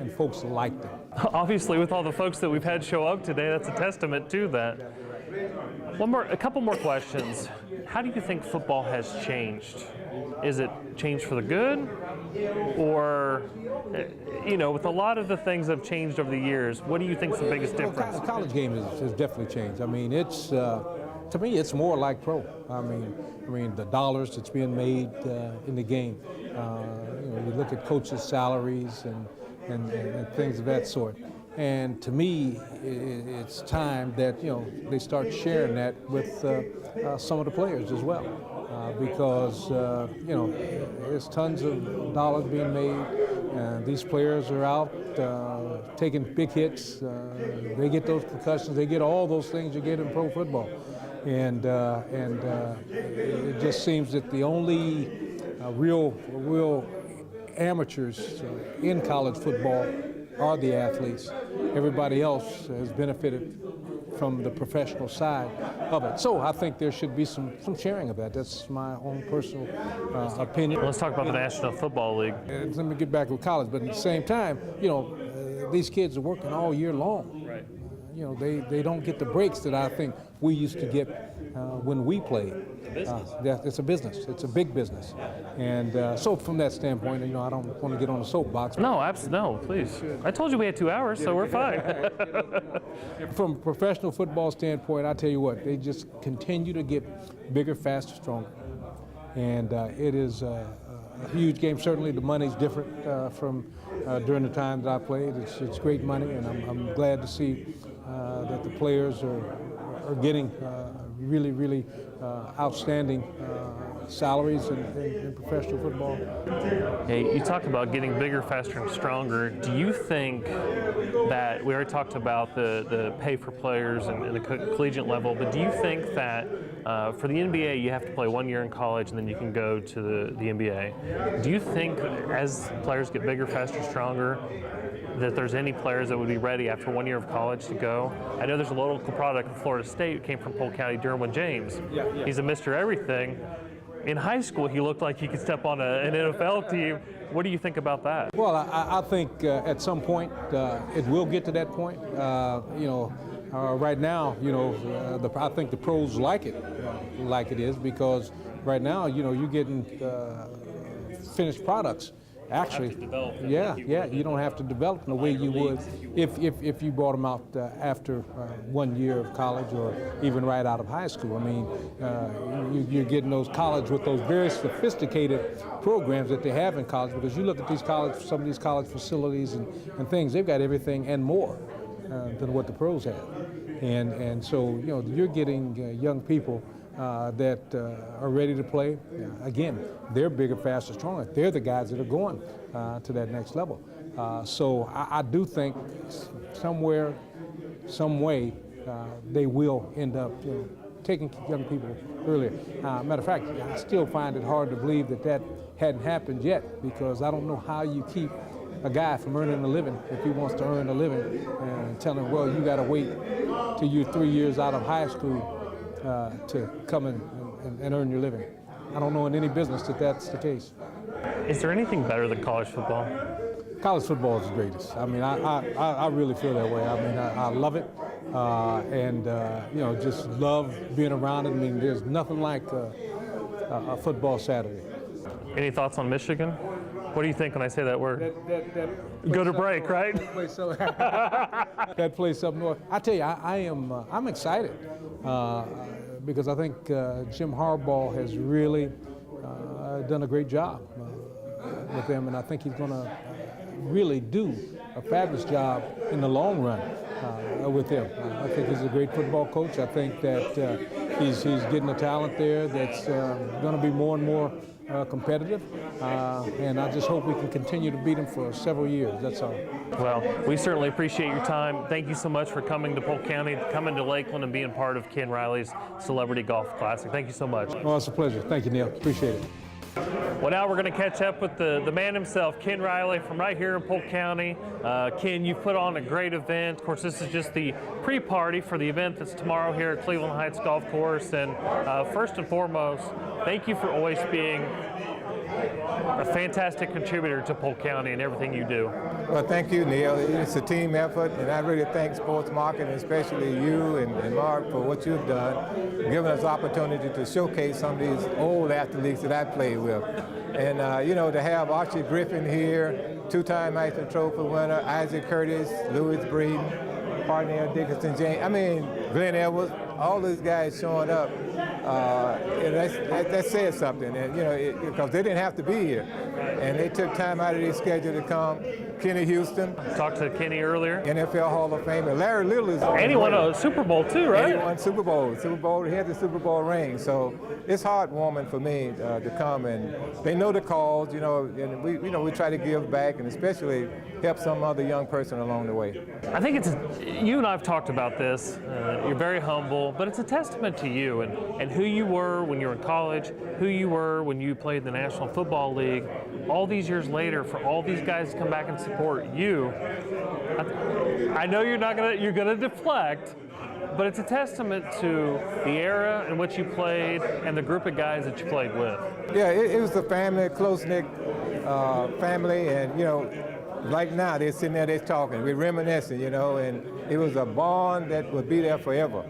and folks liked him. Obviously, with all the folks that we've had show up today, that's a testament to that. A couple more questions. How do you think football has changed is it changed for the good? Or, with a lot of the things that have changed over the years, what do you think is the biggest difference? The college game has definitely changed. I mean, it's to me, it's more like pro. I mean, the dollars that's being made in the game. You look at coaches' salaries and things of that sort. And to me, it's time that they start sharing that with some of the players as well, because there's tons of dollars being made. These players are out taking big hits. They get those concussions. They get all those things you get in pro football, and it just seems that the only real amateurs in college football are the athletes. Everybody else has benefited from the professional side of it. So I think there should be some sharing of that. That's my own personal opinion. Let's talk about the National Football League. Let me get back with college, but at the same time, these kids are working all year long. Right. They don't get the breaks that I think we used to get when we played. It's a business. It's a big business. And so from that standpoint, I don't want to get on the soapbox. No, please. I told you we had 2 hours, so we're fine. From a professional football standpoint, I tell you what, they just continue to get bigger, faster, stronger. And it is a huge game. Certainly the money's different from during the time that I played. It's great money, and I'm glad to see that the players are getting really, really outstanding salaries in professional football. Hey, you talk about getting bigger, faster, and stronger. Do you think that, we already talked about the pay for players and the collegiate level, but do you think that for the NBA you have to play 1 year in college and then you can go to the NBA? Do you think as players get bigger, faster, stronger, that there's any players that would be ready after 1 year of college to go? I know there's a local product in Florida State who came from Polk County, Derwin James. Yeah. He's a Mr. Everything. In high school, he looked like he could step on an NFL team. What do you think about that? Well, I think at some point it will get to that point. Right now, I think the pros like it is, because right now, you're getting finished products. Actually, you don't have to develop in the way you would if you brought them out after 1 year of college or even right out of high school. I mean, you're getting those college with those very sophisticated programs that they have in college, because you look at some of these college facilities and things, they've got everything and more than what the pros have. And so, you're getting young people that are ready to play. Again, they're bigger, faster, stronger. They're the guys that are going to that next level. So I do think somewhere, some way, they will end up taking young people earlier. Matter of fact, I still find it hard to believe that hadn't happened yet, because I don't know how you keep a guy from earning a living if he wants to earn a living and tell him, well, you got to wait till you're 3 years out of high school to come and earn your living. I don't know in any business that's the case. Is there anything better than college football? College football is the greatest. I mean, I really feel that way. I mean, I love it, and just love being around it. I mean, there's nothing like a football Saturday. Any thoughts on Michigan? What do you think when I say that word? Go to break, right? That place up north. I tell you, I'm excited because I think Jim Harbaugh has really done a great job with them, and I think he's going to really do a fabulous job in the long run with them. I think he's a great football coach. I think that he's getting a talent there that's going to be more and more competitive, and I just hope we can continue to beat them for several years. That's all. Well, we certainly appreciate your time. Thank you so much for coming to Polk County, coming to Lakeland, and being part of Ken Riley's Celebrity Golf Classic. Thank you so much. Oh, it's a pleasure. Thank you, Neal. Appreciate it. Well, now we're going to catch up with the man himself, Ken Riley, from right here in Polk County. Ken, you've put on a great event. Of course, this is just the pre-party for the event that's tomorrow here at Cleveland Heights Golf Course. And first and foremost, thank you for always being a fantastic contributor to Polk County and everything you do. Well, thank you, Neal. It's a team effort, and I really thank Sports Marketing, especially you and Mark, for what you've done. giving us opportunity to showcase some of these old athletes that I played with. And, you know, to have Archie Griffin here, two-time Heisman Trophy winner, Isaac Curtis, Louis Breeden, Parnell Dickinson, James, I mean, Glenn Edwards, all these guys showing up, that says something, and you know, because they didn't have to be here, and they took time out of their schedule to come. Kenny Houston, Talked to Kenny earlier. NFL Hall of Famer. Larry Little is on And he won a Super Bowl too, right? He won Super Bowl. He had the Super Bowl ring. So it's heartwarming for me to come, and they know the cause, you know, and we try to give back, and especially help some other young person along the way. I think you and I have talked about this. You're very humble, but it's a testament to you and who you were when you were in college, who you were when you played in the National Football League. All these years later, for all these guys to come back and support you, I know you're gonna deflect, but it's a testament to the era in which you played and the group of guys that you played with. Yeah, it was a family, close-knit family, and you know, like now they're sitting there, they're talking, we're reminiscing, you know, and it was a bond that would be there forever.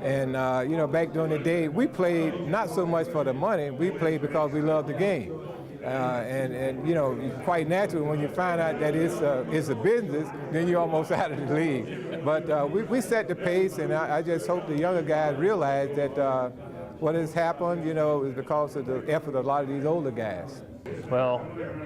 And you know, back during the day, we played not so much for the money, we played because we loved the game. And you know, quite naturally, when you find out that it's a business, then you're almost out of the league. But we set the pace, and I just hope the younger guys realize that what has happened, you know, is because of the effort of a lot of these older guys. Well,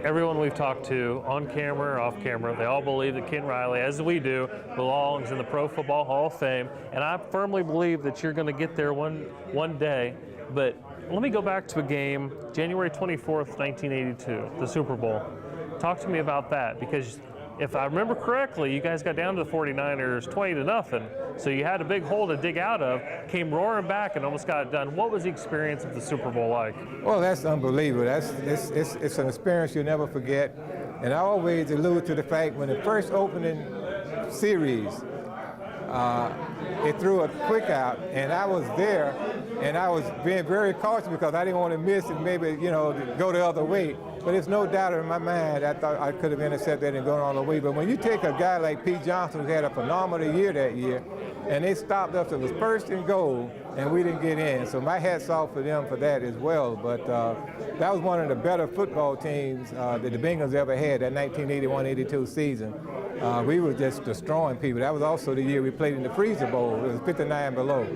everyone we've talked to, on camera or off camera, they all believe that Ken Riley, as we do, belongs in the Pro Football Hall of Fame. And I firmly believe that you're going to get there one day. But let me go back to a game, January 24th, 1982, the Super Bowl. Talk to me about that, because if I remember correctly, you guys got down to the 49ers 20-0, so you had a big hole to dig out of, came roaring back and almost got it done. What was the experience of the Super Bowl like? Well, that's unbelievable. It's an experience you'll never forget. And I always allude to the fact when the first opening series, it threw a quick out, and I was there, and I was being very cautious because I didn't want to miss and maybe, you know, go the other way. But there's no doubt in my mind I thought I could have intercepted and gone all the way. But when you take a guy like Pete Johnson, who had a phenomenal year that year, and they stopped us, it was first and goal, and we didn't get in. So my hat's off for them for that as well. But that was one of the better football teams that the Bengals ever had, that 1981-82 season. We were just destroying people. That was also the year we played in the Freezer Bowl. It was 59 below.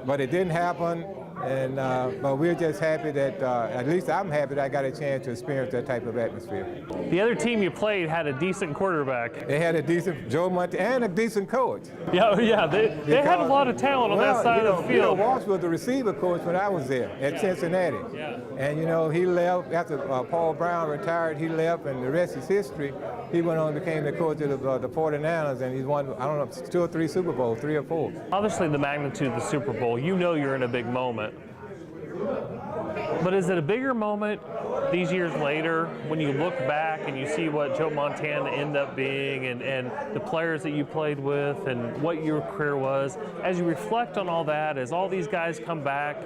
But it didn't happen. And but we're just happy that, at least I'm happy that I got a chance to experience that type of atmosphere. The other team you played had a decent quarterback. They had a decent Joe Monte and a decent coach. Yeah, they had a lot of talent on that side of the field. You know, Walsh was the receiver coach when I was there at Cincinnati. Yeah. And you know, he left after Paul Brown retired. He left, and the rest is history. He went on and became the coach of the 49ers, and he's won, I don't know, 2 or 3 Super Bowls, 3 or 4. Obviously, the magnitude of the Super Bowl, you know you're in a big moment. But is it a bigger moment these years later when you look back and you see what Joe Montana ended up being and the players that you played with and what your career was? As you reflect on all that, as all these guys come back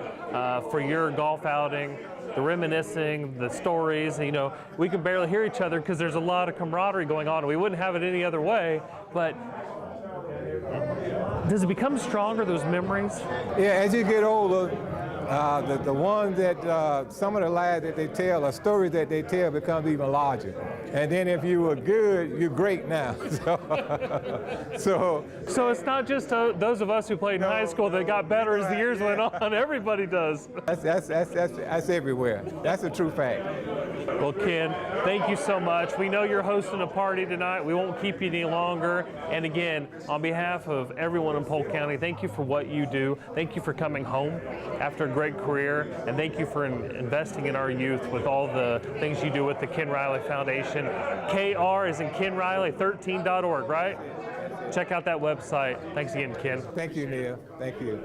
for your golf outing, the reminiscing, the stories, you know, we can barely hear each other because there's a lot of camaraderie going on and we wouldn't have it any other way. But does it become stronger, those memories? Yeah, as you get older, the ones that, some of the lies that they tell, or stories that they tell, becomes even larger. And then if you were good, you're great now. So it's not just those of us who played in high school that got better as the years went on. Everybody does. That's everywhere. That's a true fact. Well, Ken, thank you so much. We know you're hosting a party tonight. We won't keep you any longer. And again, on behalf of everyone in Polk County, thank you for what you do. Thank you for coming home after a great career. And thank you for investing in our youth with all the things you do with the Ken Riley Foundation. KR is in KenRiley13.org, right? Check out that website. Thanks again, Ken. Thank you, Neal. Thank you.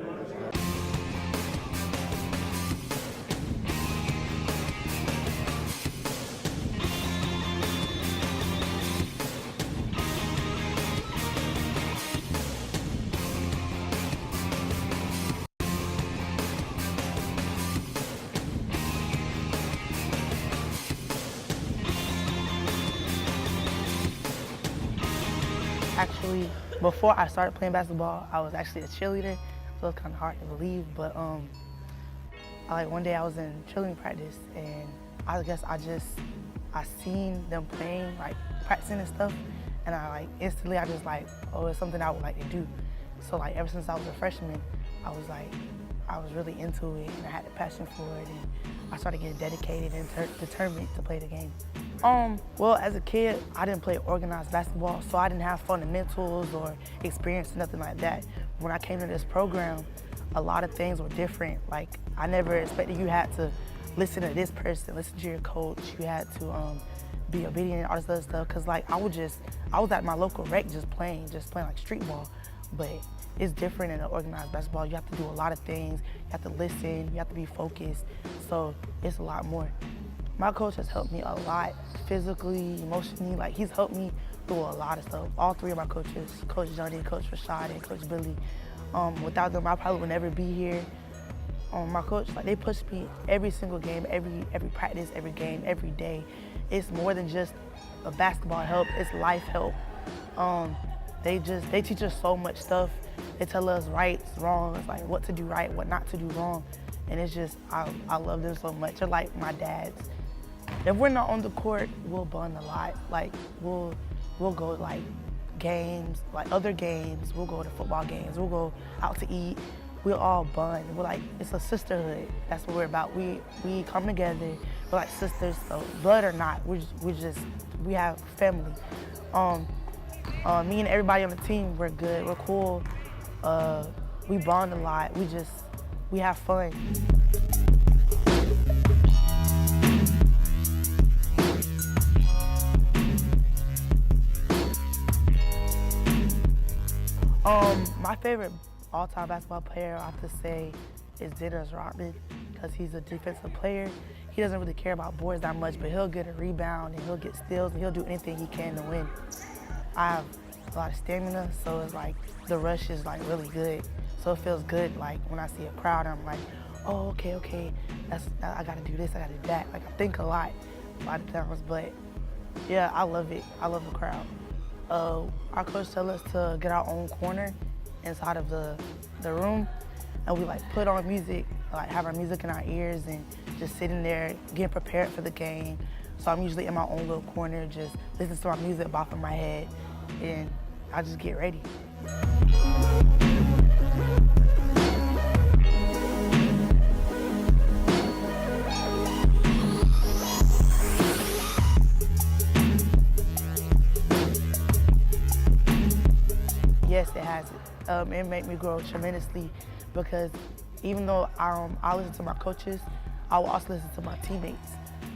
Actually, before I started playing basketball, I was actually a cheerleader. so it's kind of hard to believe. But like one day I was in cheerleading practice, and I guess I seen them playing, like practicing and stuff, and I instantly just oh, it's something I would like to do. So like ever since I was a freshman, I was really into it, and I had a passion for it, and I started getting dedicated and determined to play the game. Well, as a kid, I didn't play organized basketball, so I didn't have fundamentals or experience, nothing like that. When I came to this program, a lot of things were different. Like, I never expected you had to listen to this person, listen to your coach, you had to be obedient and all this other stuff, because like I was at my local rec just playing like street ball, but it's different in an organized basketball. You have to do a lot of things, you have to listen, you have to be focused, so it's a lot more. My coach has helped me a lot, physically, emotionally. Like, he's helped me through a lot of stuff. All three of my coaches, Coach Johnny, Coach Rashad, and Coach Billy. Without them, I probably would never be here. My coach, they push me every single game, every practice, every game, every day. It's more than just a basketball help, it's life help. They teach us so much stuff. They tell us rights, wrongs, like what to do right, what not to do wrong. And it's just, I love them so much. They're like my dads. If we're not on the court, we'll bond a lot. Like, we'll go games, other games. We'll go to football games. We'll go out to eat. We'll all bond. We're it's a sisterhood. That's what we're about. We come together. We're like sisters. So blood or not, we have family. Me and everybody on the team, we're good. We're cool. We bond a lot. We have fun. My favorite all-time basketball player, I have to say, is Dennis Rodman, because he's a defensive player. He doesn't really care about boards that much, but he'll get a rebound and he'll get steals and he'll do anything he can to win. I have a lot of stamina, so it's the rush is really good. So it feels good when I see a crowd, I'm like, oh, okay, I gotta do this, I gotta do that. I think a lot of times, but yeah, I love it. I love the crowd. Our coach tell us to get our own corner inside of the room, and we put on music, have our music in our ears and just sitting there getting prepared for the game. So I'm usually in my own little corner, just listening to my music bopping my head, and I just get ready. Yes, it has. It made me grow tremendously, because even though I listen to my coaches, I will also listen to my teammates,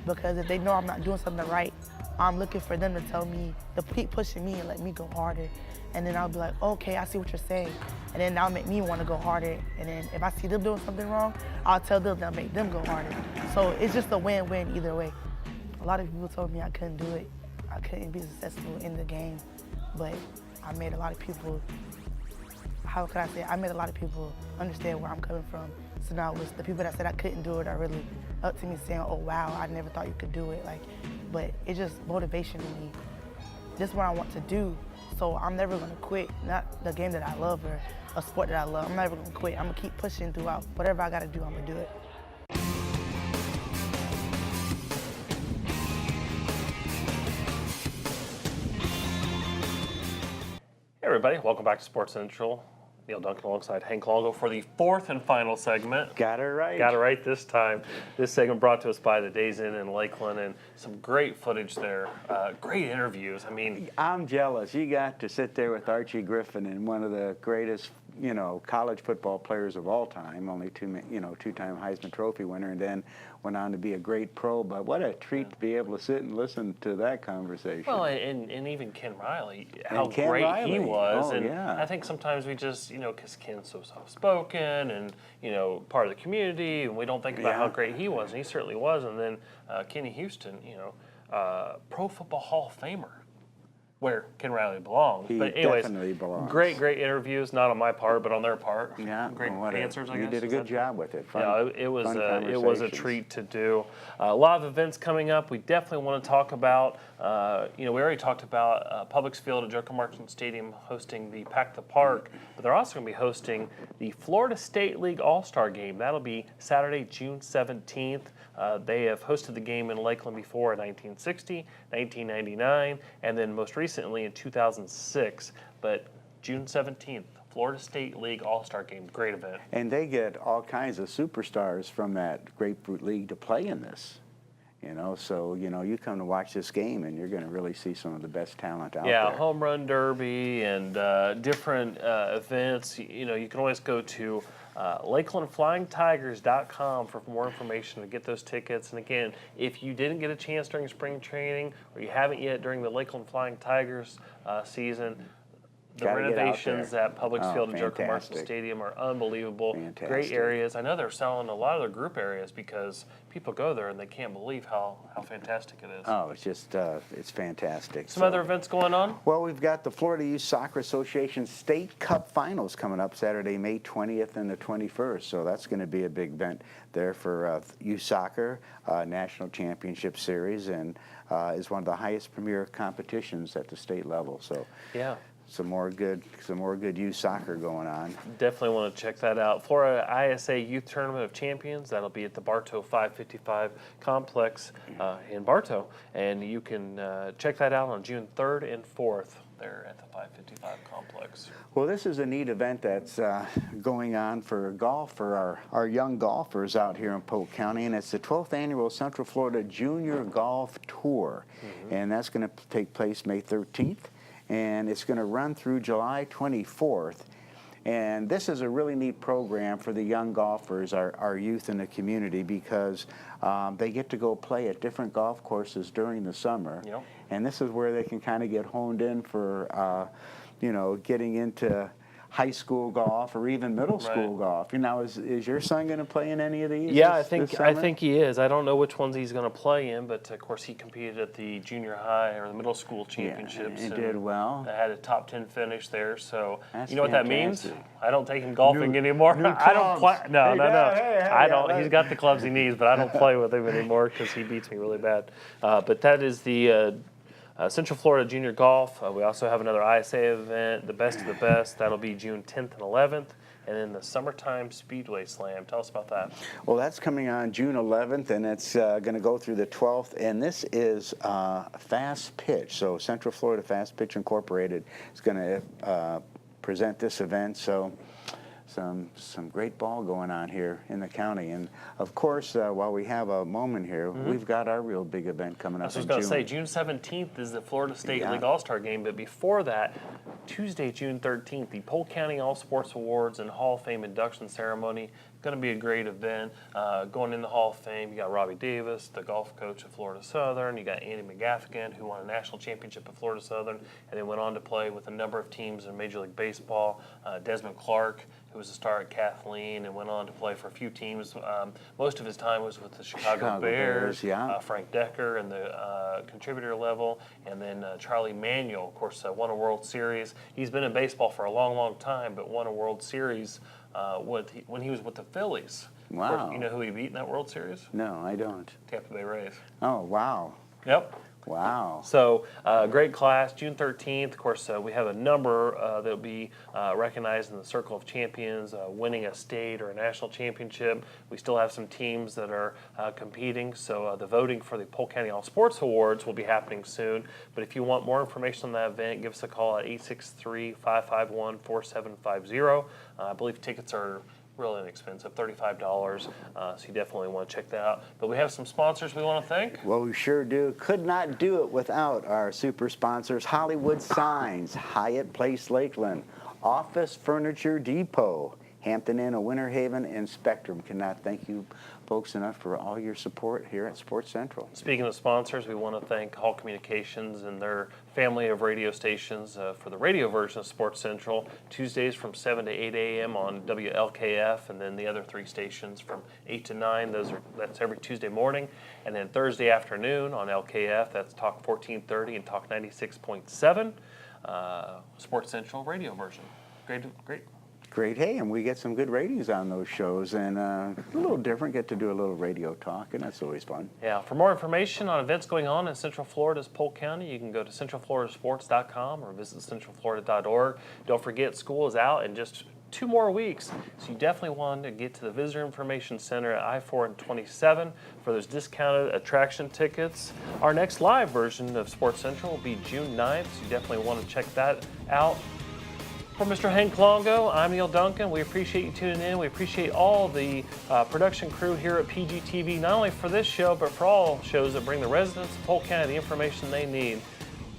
because if they know I'm not doing something right, I'm looking for them to tell me, to keep pushing me and let me go harder. And then I'll be like, okay, I see what you're saying. And then that'll make me want to go harder. And then if I see them doing something wrong, I'll tell them that'll make them go harder. So it's just a win-win either way. A lot of people told me I couldn't do it. I couldn't be successful in the game, but I made a lot of people, I made a lot of people understand where I'm coming from. So now the people that said I couldn't do it are really up to me saying, oh wow, I never thought you could do it. But it's just motivation to me. This is what I want to do, so I'm never gonna quit. Not the game that I love or a sport that I love. I'm never gonna quit. I'm gonna keep pushing throughout. Whatever I gotta do, I'm gonna do it. Hey everybody, welcome back to Sports Central. Neal Duncan alongside Hank Longo for the fourth and final segment. Got it right. Got it right this time. This segment brought to us by the Days Inn in Lakeland, and some great footage there. Great interviews. I mean, I'm jealous. You got to sit there with Archie Griffin, and one of the greatest, college football players of all time, only two-time Heisman Trophy winner, and then went on to be a great pro. But what a treat to be able to sit and listen to that conversation. Well, and even Ken Riley, how great he was. Oh, and yeah. I think sometimes we just, because Ken's so soft-spoken and, part of the community, and we don't think about how great he was, and he certainly was. And then Kenny Houston, Pro Football Hall of Famer. where Ken Riley belongs. He But anyways, definitely belongs. great interviews, not on my part, but on their part. Yeah, Great answers, I guess. You did a Is good that- job with it. Fun, Yeah, it was fun it was a conversations. treat to do. A lot of events coming up. We definitely want to talk about. We already talked about Publix Field at Joker Marchant Stadium hosting the Pack the Park, but they're also going to be hosting the Florida State League All-Star Game. That'll be Saturday, June 17th. They have hosted the game in Lakeland before in 1960, 1999, and then most recently in 2006. But June 17th, Florida State League All-Star Game, great event. And they get all kinds of superstars from that Grapefruit League to play in this. So you come to watch this game and you're going to really see some of the best talent out there. Yeah, home run derby and different events. You can always go to LakelandFlyingTigers.com for more information to get those tickets. And again, if you didn't get a chance during spring training or you haven't yet during the Lakeland Flying Tigers season, the Gotta get out renovations there. at Publix Oh, Field and Joker Marchant fantastic. Stadium are unbelievable. Great Fantastic. areas. I know they're selling a lot of their group areas because people go there and they can't believe how fantastic it is. Oh, it's just, it's fantastic. Some other events going on? Well, we've got the Florida Youth Soccer Association State Cup Finals coming up Saturday, May 20th and the 21st. So that's going to be a big event there for youth soccer, National Championship Series, and is one of the highest premier competitions at the state level. So Yeah. some more good youth soccer going on. Definitely want to check that out. Florida ISA Youth Tournament of Champions, that'll be at the Bartow 555 Complex in Bartow. And you can check that out on June 3rd and 4th there at the 555 Complex. Well, this is a neat event that's going on for golf, for our young golfers out here in Polk County, and it's the 12th annual Central Florida Junior Golf Tour. And that's going to take place May 13th. And it's going to run through July 24th. And this is a really neat program for the young golfers, our youth in the community, because they get to go play at different golf courses during the summer. Yep. And this is where they can kind of get honed in for, getting into high school golf or even middle school golf. Is your son going to play in any of these? Yeah, this I summer? think he is. I don't know which ones he's going to play in, but of course he competed at the junior high or the middle school championships. and did well. Had a top 10 finish there. So That's you know what that means? fantastic. I don't take him golfing New anymore. I don't play. clubs. No, Hey, no, no. Dad, hey, I yeah, don't. He's got the clubs he needs, but I don't play with him anymore because he beats me really bad. But that is the Central Florida Junior Golf. We also have another ISA event, the Best of the Best. That'll be June 10th and 11th. And then the Summertime Speedway Slam. Tell us about that. Well, that's coming on June 11th, and it's going to go through the 12th. And this is Fast Pitch. So Central Florida Fast Pitch Incorporated is going to present this event. So some great ball going on here in the county. And of course, while we have a moment here, we've got our real big event coming up I was in going to June. say, June 17th is the Florida State Yeah. League All-Star Game, but before that, Tuesday, June 13th, the Polk County All Sports Awards and Hall of Fame induction ceremony. Going to be a great event. Going in the Hall of Fame, you got Robbie Davis, the golf coach of Florida Southern. You got Andy McGaffigan, who won a national championship at Florida Southern, and then went on to play with a number of teams in Major League Baseball. Desmond Clark, who was a star at Kathleen and went on to play for a few teams. Most of his time was with the Chicago Bears. Yeah. Frank Decker in the contributor level, and then Charlie Manuel, of course, won a World Series. He's been in baseball for a long, long time, but won a World Series when he was with the Phillies. Of Wow. course, you know who he beat in that World Series? No, I don't. Tampa Bay Rays. Oh, wow. Yep. Wow. So, great class, June 13th. Of course, we have a number that will be recognized in the Circle of Champions, winning a state or a national championship. We still have some teams that are competing. So, the voting for the Polk County All Sports Awards will be happening soon. But if you want more information on that event, give us a call at 863-551-4750. I believe tickets are real inexpensive, $35, so you definitely want to check that out. But we have some sponsors we want to thank. Well, we sure do. Could not do it without our super sponsors, Hollywood Signs, Hyatt Place Lakeland, Office Furniture Depot, Hampton Inn of Winter Haven, and Spectrum. Cannot thank you folks enough for all your support here at Sports Central. Speaking of sponsors, we want to thank Hall Communications and their family of radio stations for the radio version of Sports Central, Tuesdays from 7 to 8 a.m. on WLKF, and then the other 3 stations from 8 to 9. That's every Tuesday morning. And then Thursday afternoon on LKF, that's Talk 1430 and Talk 96.7, Sports Central radio version. Great. Hey, and we get some good ratings on those shows, and a little different, get to do a little radio talk, and that's always fun. Yeah, for more information on events going on in Central Florida's Polk County, you can go to centralfloridasports.com or visit centralflorida.org. Don't forget, school is out in just 2 more weeks, so you definitely want to get to the Visitor Information Center at I-4 and 27 for those discounted attraction tickets. Our next live version of Sports Central will be June 9th, so you definitely want to check that out. For Mr. Hank Longo, I'm Neal Duncan. We appreciate you tuning in. We appreciate all the production crew here at PGTV, not only for this show, but for all shows that bring the residents of Polk County the information they need.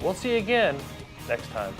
We'll see you again next time.